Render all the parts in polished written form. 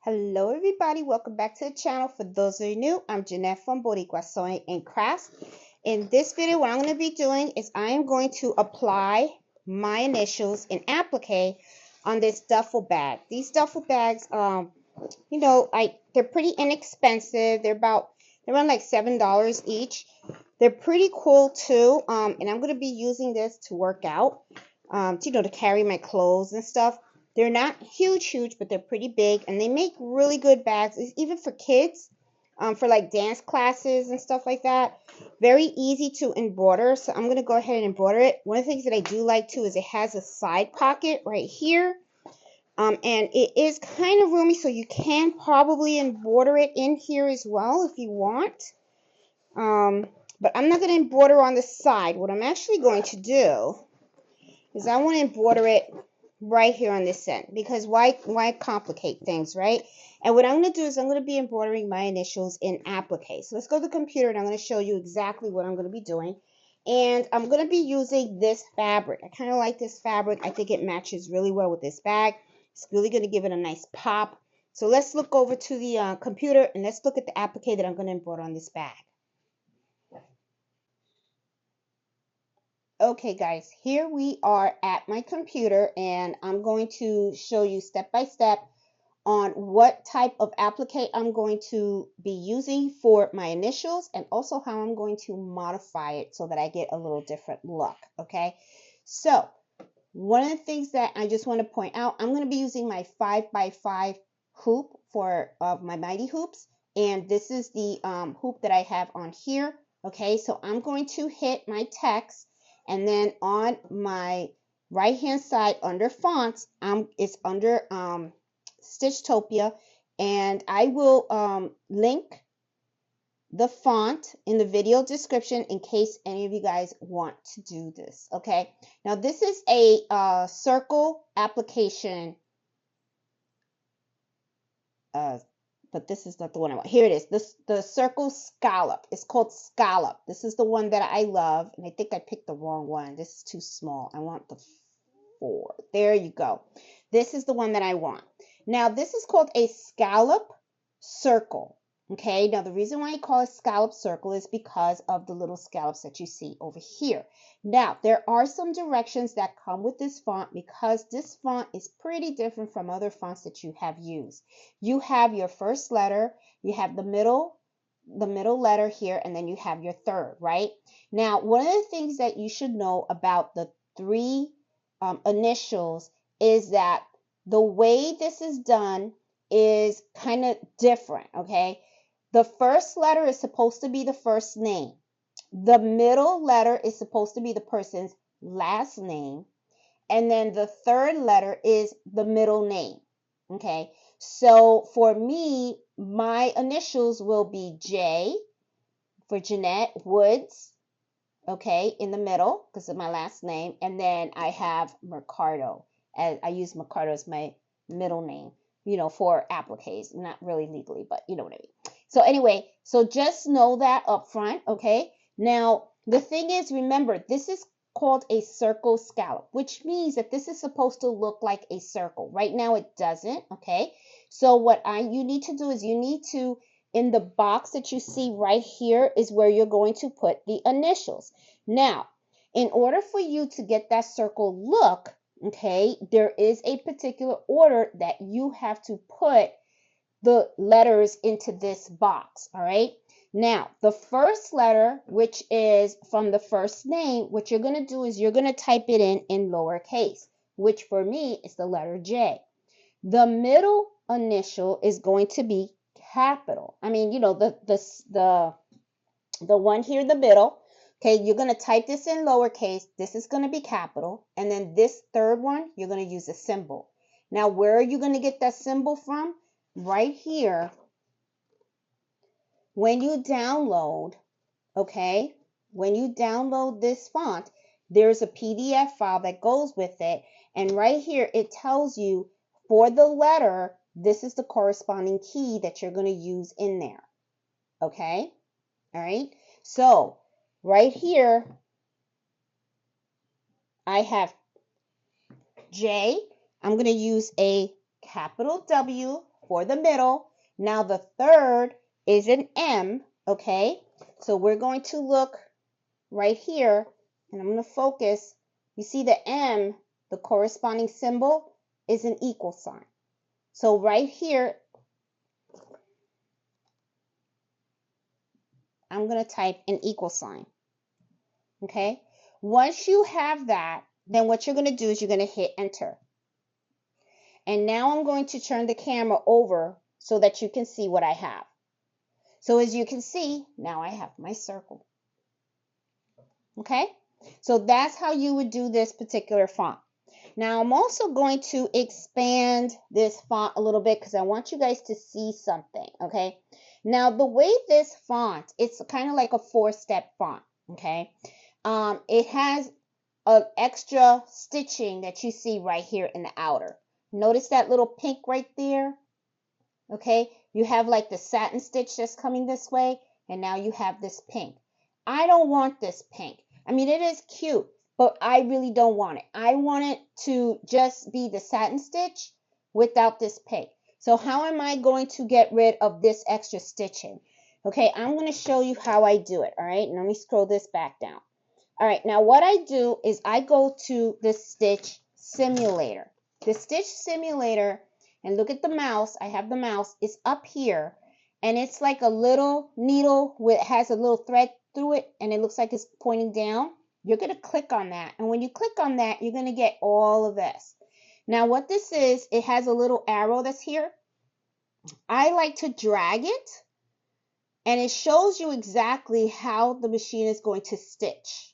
Hello everybody, welcome back to the channel. For those of you new, I'm Jeanette from Boricua Sewing and Crafts. In this video, what I'm going to be doing is I am going to apply my initials in applique on this duffel bag. These duffel bags, they're pretty inexpensive. They're around like $7 each. They're pretty cool too. And I'm going to be using this to work out, to carry my clothes and stuff. They're not huge, but they're pretty big, and they make really good bags, even for kids, for like dance classes and stuff like that. Very easy to embroider, so I'm going to go ahead and embroider it. One of the things that I do like too is it has a side pocket right here, and it is kind of roomy, so you can probably embroider it in here as well if you want. But I'm not going to embroider on the side. What I'm actually going to do is I want to embroider it right here on this end, because why complicate things, right? And what I'm going to do is I'm going to be embroidering my initials in applique. So let's go to the computer and I'm going to show you exactly what I'm going to be doing. And I'm going to be using this fabric. I kind of like this fabric. I think it matches really well with this bag. It's really going to give it a nice pop. So let's look over to the computer and let's look at the applique that I'm going to embroider on this bag. Okay guys, here we are at my computer and I'm going to show you step by step on what type of applique I'm going to be using for my initials, and also how I'm going to modify it so that I get a little different look. Okay, so one of the things that I just want to point out, I'm going to be using my 5x5 hoop for my mighty hoops, and this is the hoop that I have on here. Okay, so I'm going to hit my text, and then on my right hand side under fonts, it's under Stitchtopia, and I will link the font in the video description in case any of you guys want to do this. Okay, now this is a circle application, but this is not the one I want. Here it is, the circle scallop. It's called Scallop. This is the one that I love, and I think I picked the wrong one. This is too small. I want the 4. There you go. This is the one that I want. Now this is called a scallop circle. Okay, now the reason why I call it scallop circle is because of the little scallops that you see over here. Now there are some directions that come with this font, because this font is pretty different from other fonts that you have used. You have your first letter, you have the middle letter here, and then you have your third, right? Now one of the things that you should know about the 3 initials is that the way this is done is kind of different. Okay, the first letter is supposed to be the first name, the middle letter is supposed to be the person's last name, and then the third letter is the middle name. Okay, so for me, my initials will be J for Jeanette Woods, okay, in the middle because of my last name, and then I have Mercado, as I use Mercado as my middle name, for appliques, not really legally, but you know what I mean. So anyway, so just know that up front. Okay, now the thing is, remember, this is called a circle scallop, which means that this is supposed to look like a circle. Right now it doesn't. Okay, so what you need to do is you need to, in the box that you see right here, is where you're going to put the initials. Now, in order for you to get that circle look, okay, there is a particular order that you have to put the letters into this box. All right. Now, the first letter, which is from the first name, what you're going to do is you're going to type it in lowercase, which for me is the letter J. The middle initial is going to be capital. I mean, the one here in the middle. Okay, you're going to type this in lowercase. This is going to be capital. And then this third one, you're going to use a symbol. Now, where are you going to get that symbol from? Right here. When you download, okay, when you download this font, there's a PDF file that goes with it. And right here, it tells you for the letter, this is the corresponding key that you're going to use in there. Okay, all right. So right here, I have J. I'm going to use a capital W for the middle. Now the third is an M, okay? So we're going to look right here, and I'm going to focus. You see the M, the corresponding symbol, is an equal sign. So right here, I'm going to type an equal sign, okay? Once you have that, then what you're going to do is you're going to hit enter. And now I'm going to turn the camera over so that you can see what I have. So as you can see, now I have my circle. Okay? So that's how you would do this particular font. Now I'm also going to expand this font a little bit because I want you guys to see something. Okay? Now the way this font, it's kind of like a 4-step font. Okay? It has an extra stitching that you see right here in the outer. Notice that little pink right there? Okay, you have like the satin stitch that's coming this way, and now you have this pink. I don't want this pink. I mean, it is cute, but I really don't want it. I want it to just be the satin stitch without this pink. So how am I going to get rid of this extra stitching? Okay, I'm going to show you how I do it, all right? And let me scroll this back down. All right, now what I do is I go to the stitch simulator. The stitch simulator, and look at the mouse. I have the mouse. It's up here, and it's like a little needle with has a little thread through it, and it looks like it's pointing down. You're going to click on that, and when you click on that, you're going to get all of this. Now, what this is, it has a little arrow that's here. I like to drag it, and it shows you exactly how the machine is going to stitch.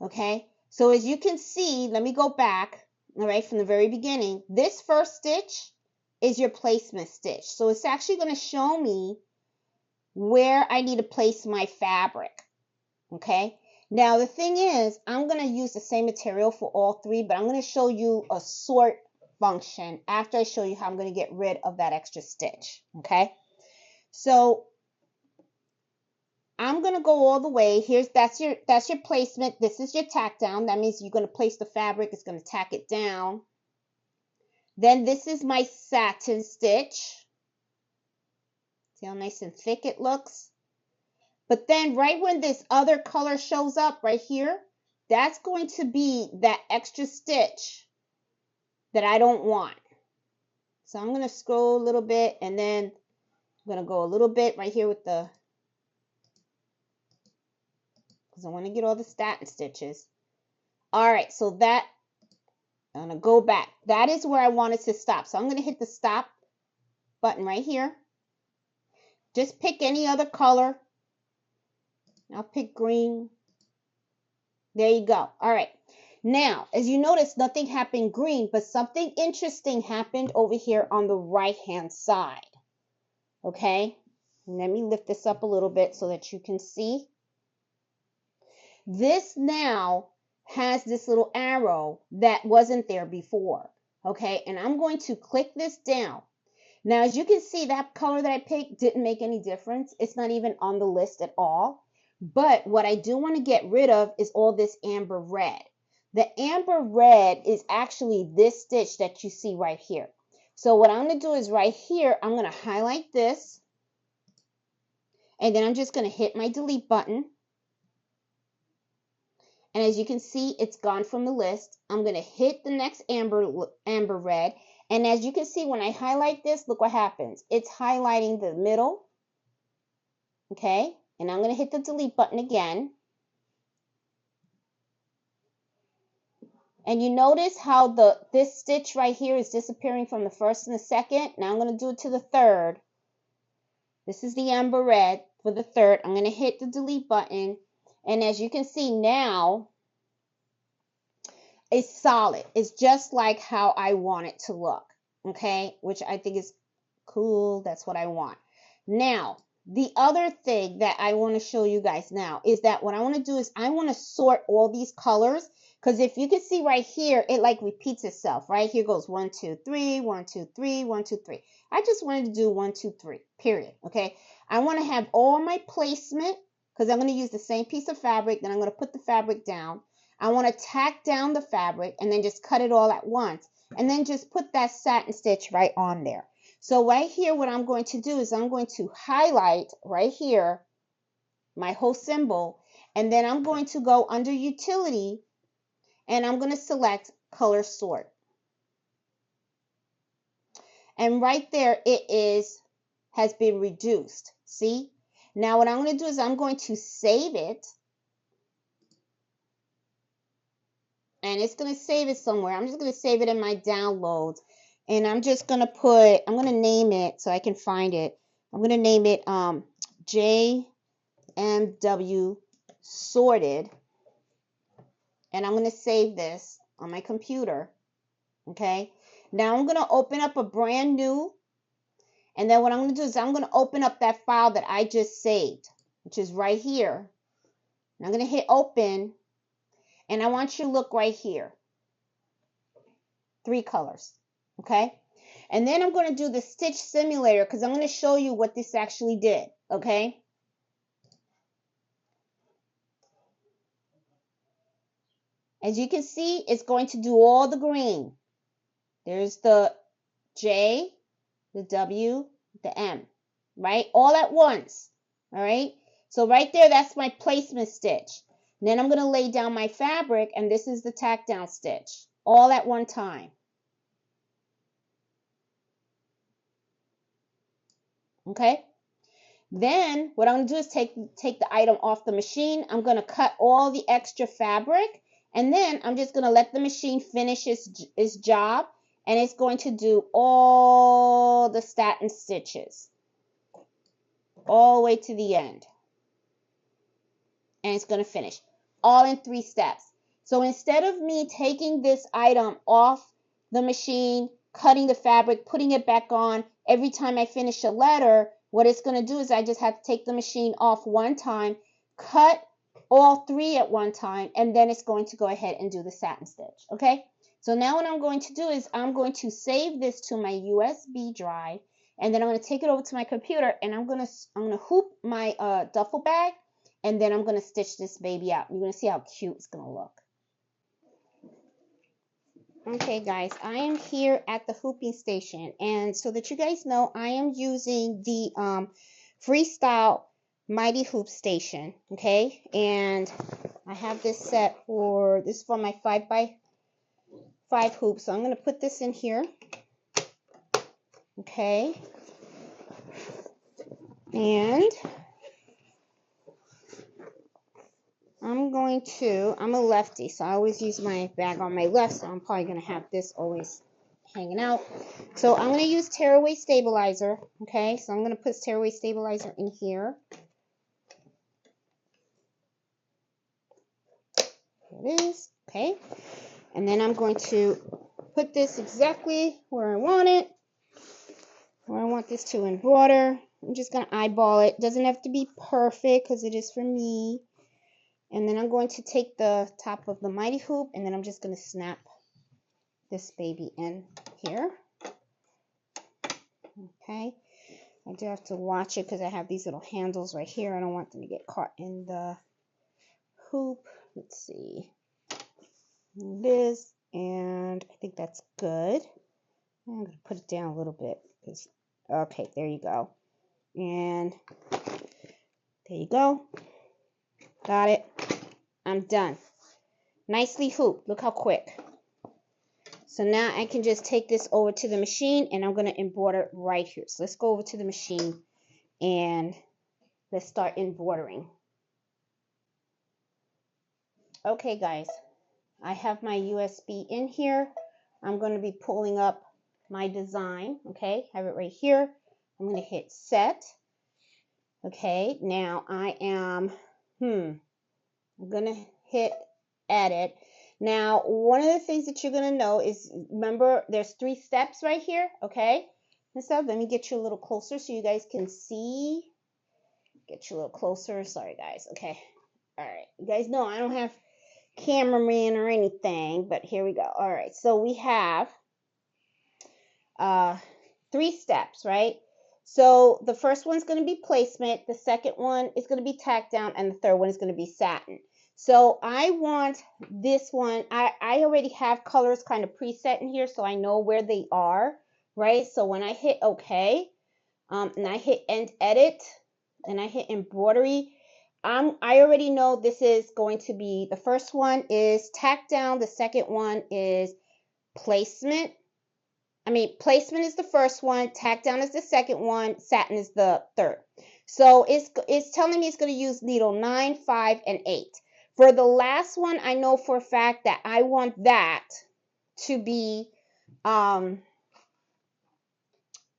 Okay, so as you can see, let me go back. All right, from the very beginning, this first stitch is your placement stitch. So it's actually going to show me where I need to place my fabric. Okay, now the thing is, I'm going to use the same material for all three, but I'm going to show you a sort function after I show you how I'm going to get rid of that extra stitch. Okay, so I'm going to go all the way. That's your placement. This is your tack down. That means you're going to place the fabric. It's going to tack it down. Then this is my satin stitch. See how nice and thick it looks? But then right when this other color shows up right here, that's going to be that extra stitch that I don't want. So I'm going to scroll a little bit, and then I'm going to go a little bit right here with the, because I want to get all the satin stitches. All right, so that, I'm going to go back. That is where I want it to stop. So I'm going to hit the stop button right here. Just pick any other color. I'll pick green. There you go. All right. Now, as you notice, nothing happened green, but something interesting happened over here on the right-hand side. Okay? Let me lift this up a little bit so that you can see. This now has this little arrow that wasn't there before. Okay? And I'm going to click this down. Now, as you can see, that color that I picked didn't make any difference. It's not even on the list at all. But what I do want to get rid of is all this amber red. The amber red is actually this stitch that you see right here. So what I'm going to do is right here, I'm going to highlight this. And then I'm just going to hit my delete button. And as you can see, it's gone from the list. I'm going to hit the next amber red. And as you can see, when I highlight this, look what happens. It's highlighting the middle. Okay. And I'm going to hit the delete button again. And you notice how this stitch right here is disappearing from the first and the second. Now I'm going to do it to the third. This is the amber red for the third. I'm going to hit the delete button. And as you can see now, it's solid. It's just like how I want it to look. Okay, which I think is cool. That's what I want. Now, the other thing that I want to show you guys now is that what I want to do is I want to sort all these colors, because if you can see right here, it like repeats itself, right? Here goes 1, 2, 3, 1, 2, 3, 1, 2, 3. I just wanted to do 1, 2, 3, period. Okay, I want to have all my placement because I'm going to use the same piece of fabric. Then I'm going to put the fabric down. I want to tack down the fabric and then just cut it all at once. And then just put that satin stitch right on there. So right here, what I'm going to do is I'm going to highlight right here my whole symbol, and then I'm going to go under utility and I'm going to select color sort. And right there it has been reduced. See? Now what I'm going to do is I'm going to save it. And it's going to save it somewhere. I'm just going to save it in my downloads. And I'm just going to I'm going to name it so I can find it. I'm going to name it JMW Sorted. And I'm going to save this on my computer. Okay. Now I'm going to open up a brand new. And then what I'm going to do is I'm going to open up that file that I just saved, which is right here. And I'm going to hit open. And I want you to look right here. 3 colors. Okay. And then I'm going to do the stitch simulator because I'm going to show you what this actually did. Okay. As you can see, it's going to do all the green. There's the J, the W, the M, right? All at once. All right. So right there, that's my placement stitch. And then I'm going to lay down my fabric, and this is the tack down stitch, all at one time. Okay. Then what I'm going to do is take the item off the machine. I'm going to cut all the extra fabric, and then I'm just going to let the machine finish its job, and it's going to do all the satin stitches all the way to the end. And it's going to finish all in 3 steps. So instead of me taking this item off the machine, cutting the fabric, putting it back on every time I finish a letter, what it's going to do is I just have to take the machine off one time, cut all 3 at one time, and then it's going to go ahead and do the satin stitch. Okay? So now what I'm going to do is I'm going to save this to my USB drive, and then I'm going to take it over to my computer, and I'm going to hoop my duffel bag, and then I'm going to stitch this baby out. You're going to see how cute it's going to look. Okay, guys, I am here at the hooping station. And so that you guys know, I am using the Freestyle Mighty Hoop Station. Okay, and I have this set this is for my 5x5 hoops. So I'm going to put this in here. Okay. And I'm a lefty, so I always use my bag on my left, so I'm probably going to have this always hanging out. So I'm going to use tearaway stabilizer, okay? So I'm going to put tearaway stabilizer in here. There it is, okay? And then I'm going to put this exactly where I want it, where I want this to embroider. I'm just going to eyeball it. It doesn't have to be perfect because it is for me. And then I'm going to take the top of the mighty hoop, and then I'm just going to snap this baby in here. Okay. I do have to watch it because I have these little handles right here. I don't want them to get caught in the hoop. Let's see. It is, and I think that's good. I'm going to put it down a little bit. Okay, there you go. And there you go. Got it. I'm done. Nicely hooped. Look how quick. So now I can just take this over to the machine, and I'm going to embroider right here. So let's go over to the machine and let's start embroidering. Okay, guys. I have my USB in here. I'm going to be pulling up my design. Okay, have it right here. I'm going to hit set. Okay, now I am, I'm going to hit edit. Now, one of the things that you're going to know is, remember, there's 3 steps right here, okay? And so let me get you a little closer so you guys can see. Get you a little closer. Sorry, guys. Okay. All right. You guys know I don't have cameraman or anything, but here we go. All right. So we have 3 steps, right? So the first one's going to be placement. The second one is going to be tack down, and the third one is going to be satin. So I want this one. I already have colors kind of preset in here, so I know where they are. right? So when I hit OK, and I hit end edit, and I hit embroidery, I already know this is going to be, the first one is tack down, the second one is placement. Placement is the first one, tack down is the second one, satin is the third. So it's telling me it's going to use needle 9, 5, and 8. For the last one, I know for a fact that I want that to be the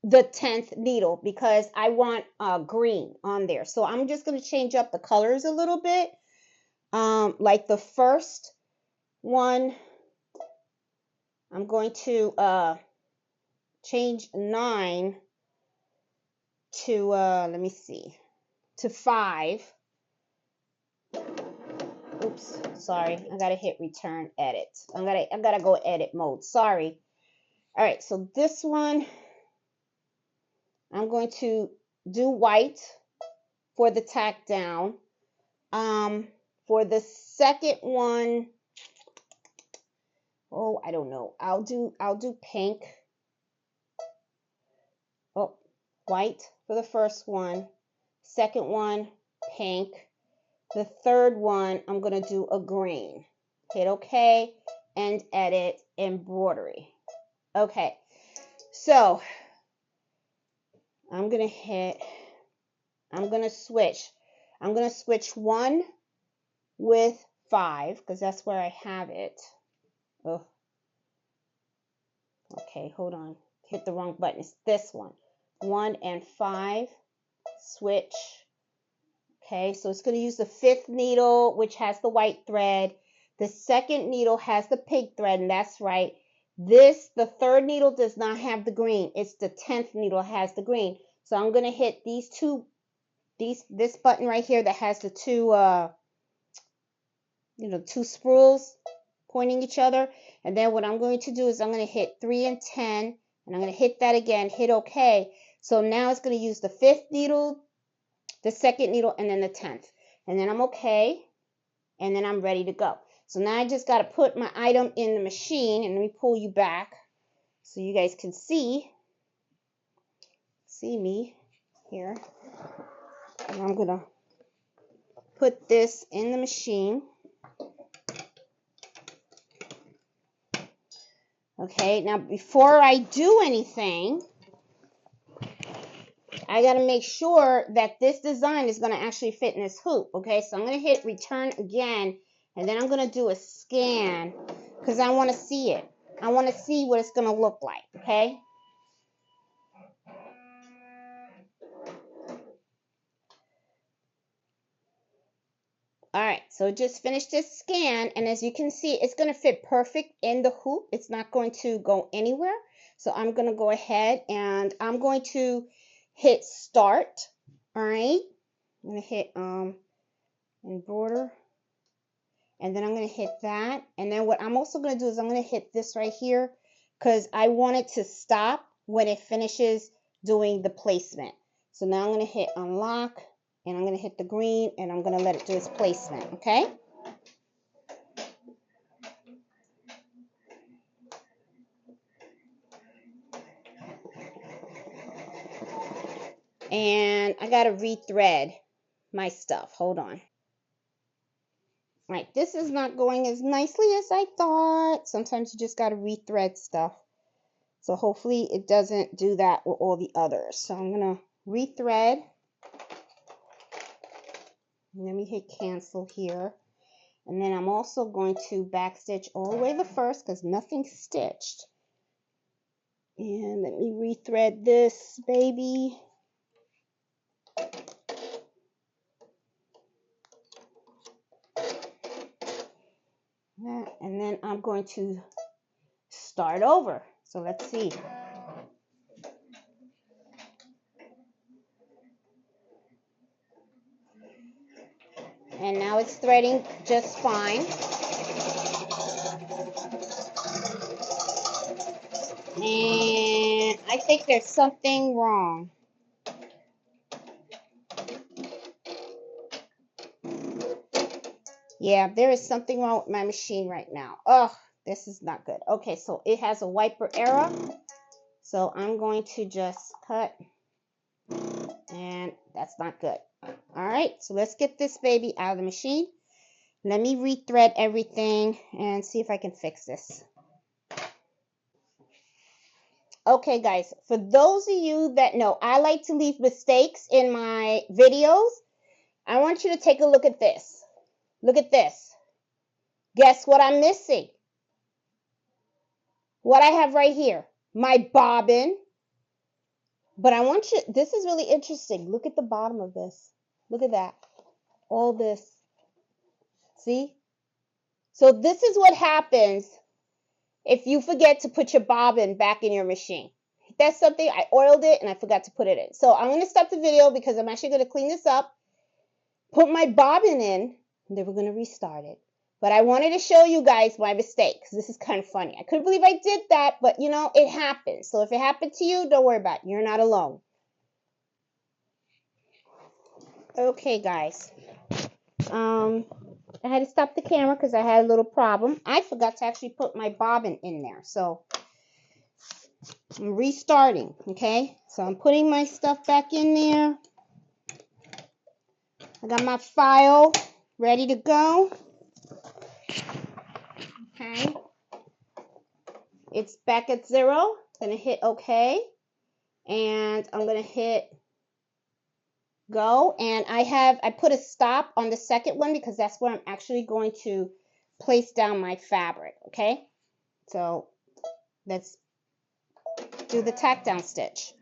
10th needle because I want green on there. So I'm just going to change up the colors a little bit. Like the first one, I'm going to change 9 to let me see, to 5. Oops, sorry, I gotta hit return edit. I gotta go edit mode, sorry. All right, so this one I'm going to do white for the tack down. For the second one, oh, I don't know, I'll do pink. Oh, white for the first one, second one pink, the third one I'm gonna do a green. Hit OK and edit embroidery. Okay, so I'm gonna switch 1 with 5 because that's where I have it. Oh, okay, hold on, hit the wrong button. It's this one. 1 and 5, switch. Okay, so it's going to use the 5th needle, which has the white thread. The 2nd needle has the pink thread, and that's right. The 3rd needle does not have the green. It's the 10th needle has the green. So I'm going to hit this button right here that has the two spools pointing each other. And then what I'm going to do is I'm going to hit 3 and 10, and I'm going to hit that again, hit OK. So now it's going to use the 5th needle, the 2nd needle, and then the 10th. And then I'm OK, and then I'm ready to go. So now I just got to put my item in the machine, and let me pull you back so you guys can see me here. And I'm going to put this in the machine. Okay, now before I do anything, I got to make sure that this design is going to actually fit in this hoop. Okay, so I'm going to hit return again, and then I'm going to do a scan because I want to see it. I want to see what it's going to look like, okay? All right, so just finished this scan, and as you can see, it's going to fit perfect in the hoop. It's not going to go anywhere. So I'm going to go ahead and I'm going to hit start. All right, I'm going to hit embroider, and then I'm going to hit that. And then what I'm also going to do is I'm going to hit this right here because I want it to stop when it finishes doing the placement. So now I'm going to hit unlock, and I'm going to hit the green, and I'm going to let it do its placement, okay? And I got to rethread my stuff. Hold on. All right, this is not going as nicely as I thought. Sometimes you just got to rethread stuff. So hopefully it doesn't do that with all the others. So I'm going to rethread. And let me hit cancel here. And then I'm also going to backstitch all the way the first because nothing's stitched. And let me rethread this baby. And then I'm going to start over. So let's see. And now it's threading just fine. And I think there's something wrong. Yeah, there is something wrong with my machine right now. Oh, this is not good. Okay, so it has a wiper error. So I'm going to just cut, and that's not good. All right, so let's get this baby out of the machine. Let me rethread everything and see if I can fix this. Okay, guys, for those of you that know, I like to leave mistakes in my videos. I want you to take a look at this. Look at this. Guess what I'm missing? What I have right here, my bobbin. But I want you, this is really interesting. Look at the bottom of this. Look at that. All this. See? So this is what happens if you forget to put your bobbin back in your machine. That's something, I oiled it and I forgot to put it in. So I'm going to stop the video because I'm actually going to clean this up, put my bobbin in, and then we're going to restart it. But I wanted to show you guys my mistake because this is kind of funny. I couldn't believe I did that, but you know, it happens. So if it happened to you, don't worry about it. You're not alone. Okay, guys. I had to stop the camera because I had a little problem. I forgot to actually put my bobbin in there. So I'm restarting, okay? So I'm putting my stuff back in there. I got my file ready to go. Okay. It's back at 0. I'm going to hit OK. And I'm going to hit go. And I put a stop on the second one because that's where I'm actually going to place down my fabric, okay? So let's do the tack down stitch.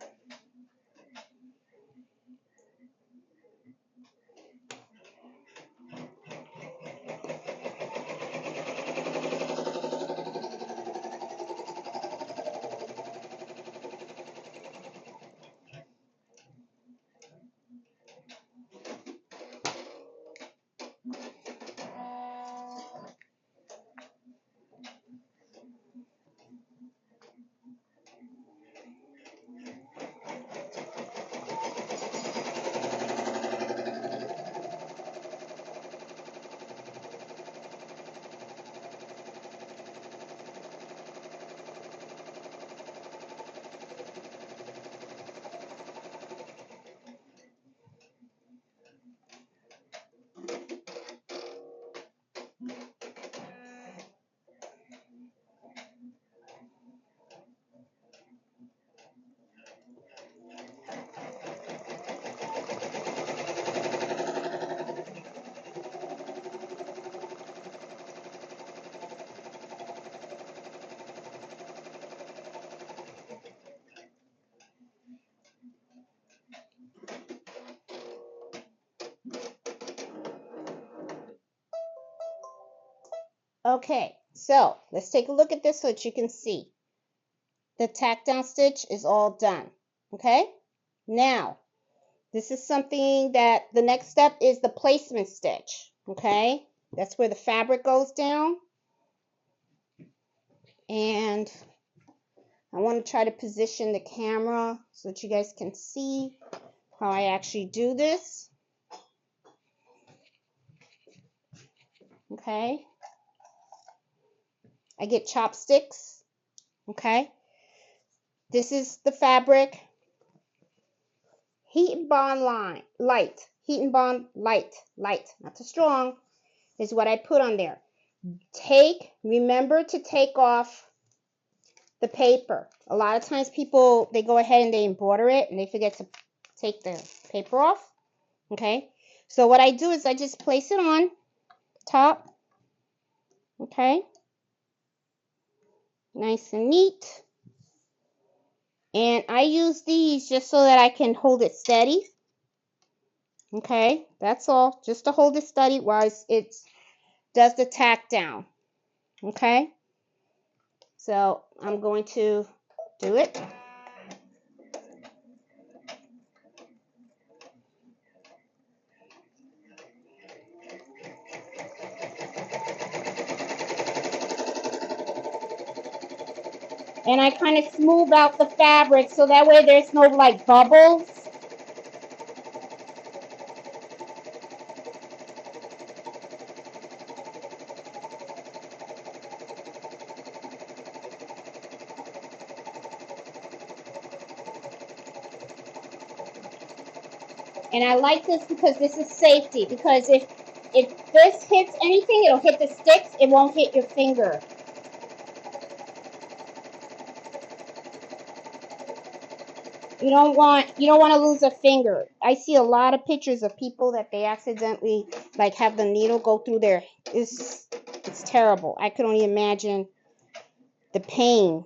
Okay, so let's take a look at this so that you can see. The tack down stitch is all done. Okay, now this is something that the next step is the placement stitch. Okay, that's where the fabric goes down. And I want to try to position the camera so that you guys can see how I actually do this. Okay, I get chopsticks. Okay, this is the fabric. Heat and bond line, light. Heat and bond, light, not too strong, is what I put on there. Remember to take off the paper. A lot of times people, they go ahead and they embroider it and they forget to take the paper off. Okay, so what I do is I just place it on top. Okay, nice and neat. And I use these just so that I can hold it steady. Okay, that's all, just to hold it steady while it does the tack down. Okay, so I'm going to do it. And I kind of smooth out the fabric so that way there's no like bubbles. And I like this because this is safety. Because if this hits anything, it'll hit the sticks. It won't hit your finger. You don't want to lose a finger. I see a lot of pictures of people that they accidentally like have the needle go through their. It's terrible. I could only imagine the pain.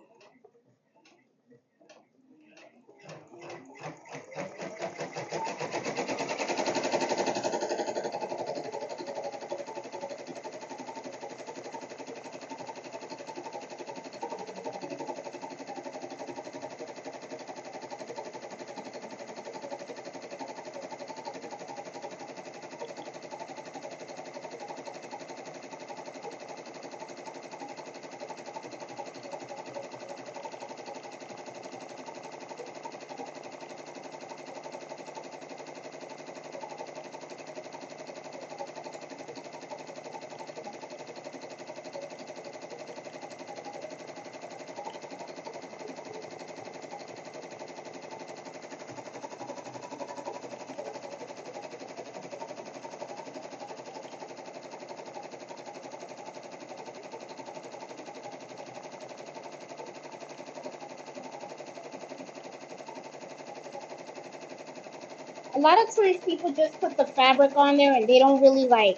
A lot of times people just put the fabric on there and they don't really like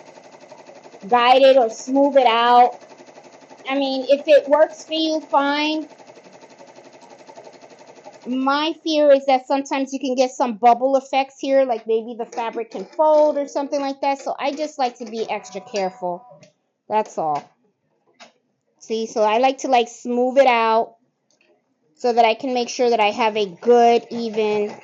guide it or smooth it out. I mean, if it works for you, fine. My fear is that sometimes you can get some bubble effects here, like maybe the fabric can fold or something like that. So I just like to be extra careful. That's all. See, so I like to like smooth it out so that I can make sure that I have a good, even.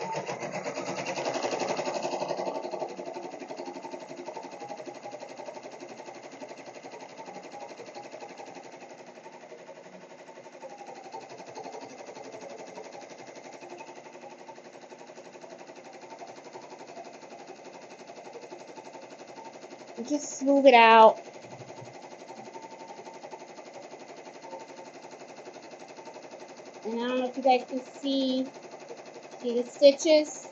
Just smooth it out. And I don't know if you guys can see the stitches.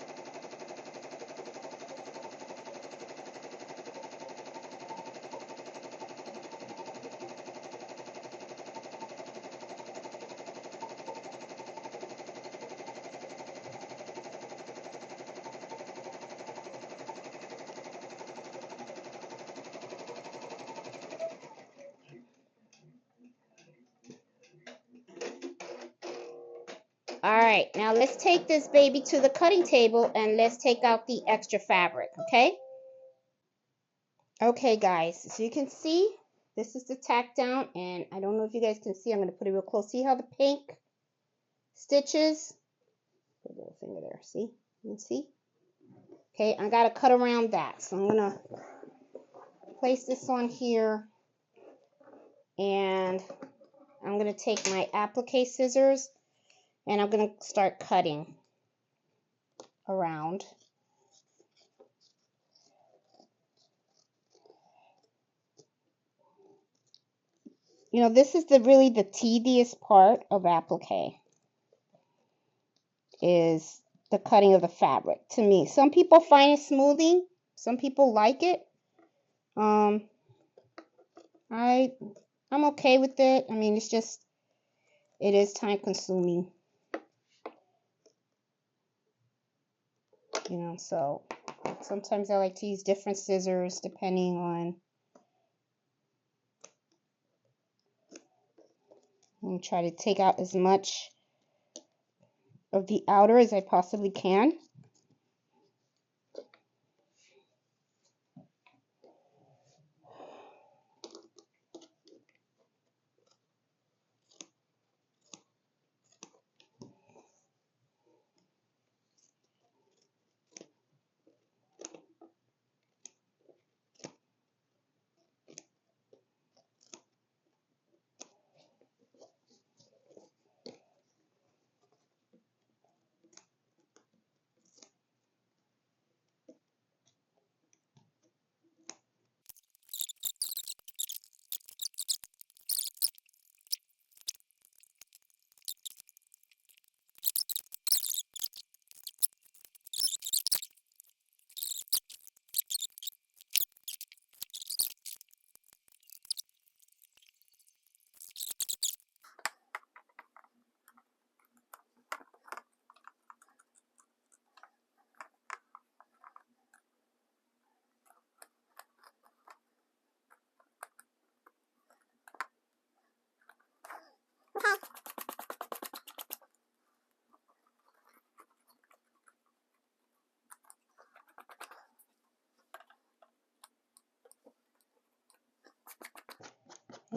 All right, now let's take this baby to the cutting table and let's take out the extra fabric, okay? Okay, guys, so you can see this is the tack down, and I don't know if you guys can see. I'm going to put it real close. See how the pink stitches? Put a little finger there. See? You can see? Okay, I got to cut around that. So I'm going to place this on here, and I'm going to take my applique scissors, and I'm going to start cutting around. You know, this is really the tedious part of applique, is the cutting of the fabric, to me. Some people find it smoothing. Some people like it. I'm okay with it. I mean, it is time consuming. You know, so sometimes I like to use different scissors depending on. I'm going to try to take out as much of the outer as I possibly can.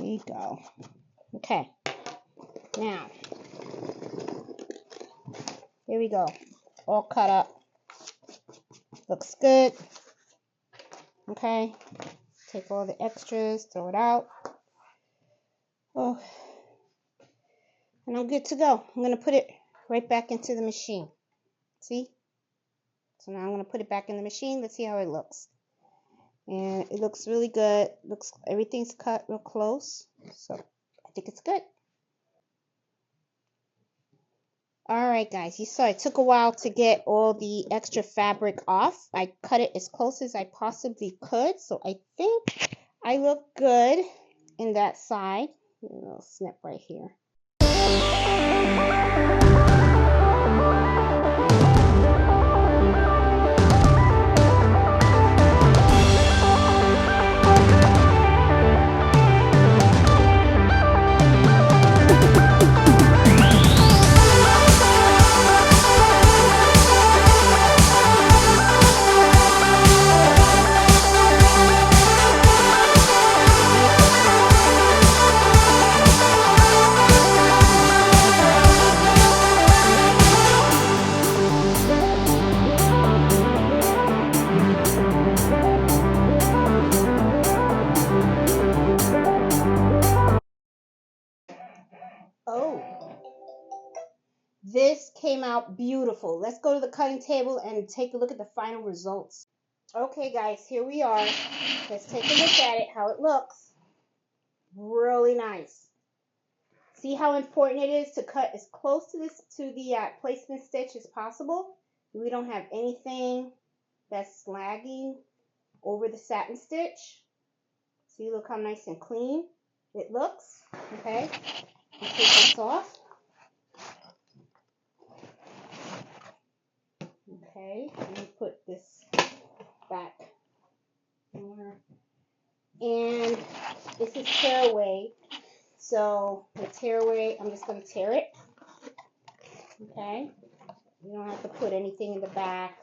There you go. Okay. Now, here we go. All cut up. Looks good. Okay. Take all the extras, throw it out. Oh. And I'm good to go. I'm going to put it right back into the machine. See? So now I'm going to put it back in the machine. Let's see how it looks. And it looks really good. Everything's cut real close. So I think it's good. Alright guys, you saw it took a while to get all the extra fabric off. I cut it as close as I possibly could. So I think I look good in that side. A little snip right here. Oh, this came out beautiful. Let's go to the cutting table and take a look at the final results. Okay, guys, here we are. Let's take a look at it, how it looks. Really nice. See how important it is to cut as close to the placement stitch as possible. We don't have anything that's slagging over the satin stitch. See, look how nice and clean it looks. Okay, let's take this off. Okay, let me put this back. And this is tearaway. So the tearaway, I'm just going to tear it. Okay, you don't have to put anything in the back.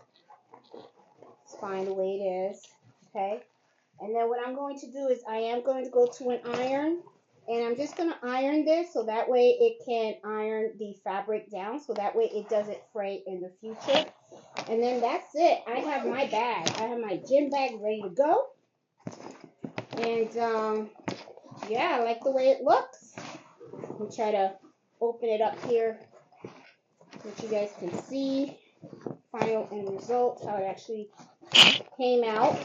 It's fine the way it is. Okay, and then what I'm going to do is I am going to go to an iron. And I'm just going to iron this so that way it can iron the fabric down. So that way it doesn't fray in the future. And then that's it. I have my bag. I have my gym bag ready to go. And yeah, I like the way it looks. I'll try to open it up here so that you guys can see final end result, how it actually came out.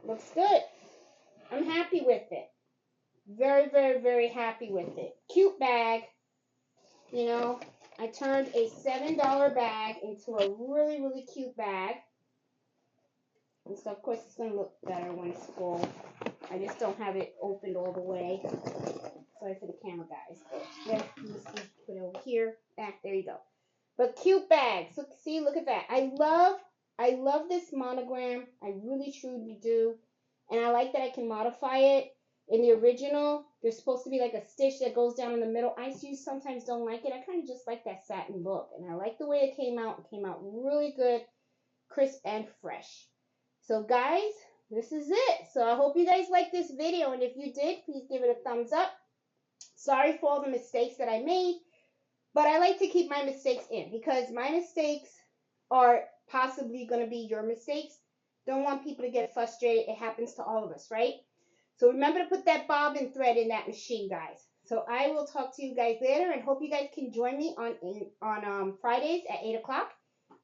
Looks good. I'm happy with it. Very, very, very happy with it. Cute bag. You know, I turned a $7 bag into a really, really cute bag. And so, of course, it's going to look better when it's full. I just don't have it opened all the way. Sorry for the camera, guys. But yeah, I'm just going to put it over here. There you go. But cute bag. So, see, look at that. I love this monogram. I really, truly do. And I like that I can modify it. In the original, there's supposed to be like a stitch that goes down in the middle. I sometimes don't like it. I kind of just like that satin look. And I like the way it came out. It came out really good, crisp, and fresh. So, guys, this is it. So, I hope you guys liked this video. And if you did, please give it a thumbs up. Sorry for all the mistakes that I made. But I like to keep my mistakes in because my mistakes are possibly going to be your mistakes. Don't want people to get frustrated. It happens to all of us, right? So remember to put that bobbin thread in that machine, guys. So I will talk to you guys later and hope you guys can join me on Fridays at 8 o'clock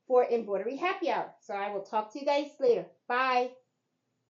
for Embroidery Happy Hour. So I will talk to you guys later. Bye.